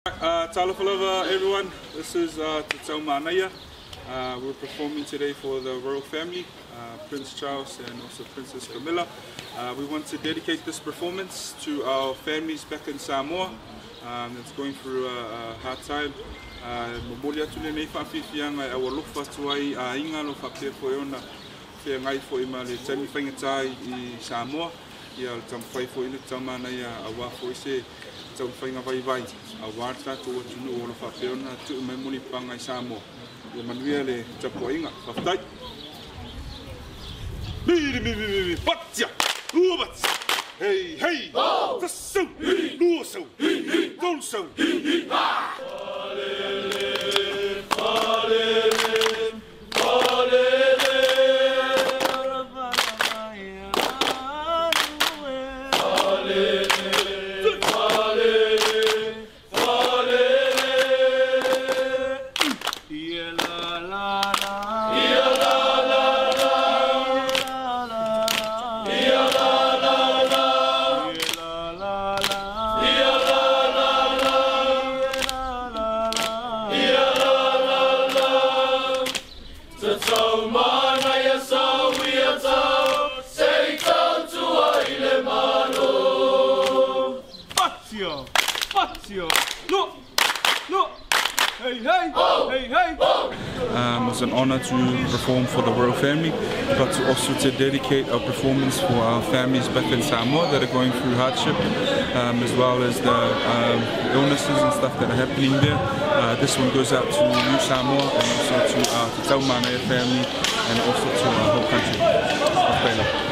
Talafalava everyone, this is Te Tau Mānaia. We're performing today for the royal family, Prince Charles and also Princess Camilla. We want to dedicate this performance to our families back in Samoa that's going through a hard time. Mamoli atu le nei whawhiwhianga e awa lofa tuai a inga lo whapea koe ona whea ngai fo ima le taimi whaingatai I Samoa. Ia le tamawhai fo ina Te Tau Mānaia a wā fo ise tau whainga vai vai. A wārta tō atunu o la whapeona tu mai moni panga I Samoa. Ia manuia le tapo inga, whaftai. Mi, patia, uabats, hei, hei, tasau, luasau, tonsau, It's an honor to perform for the royal family, but also to dedicate our performance for our families back in Samoa that are going through hardship, as well as the illnesses and stuff that are happening there. This one goes out to New Samoa and also to our Te Tau Mānaia family and also to our whole country.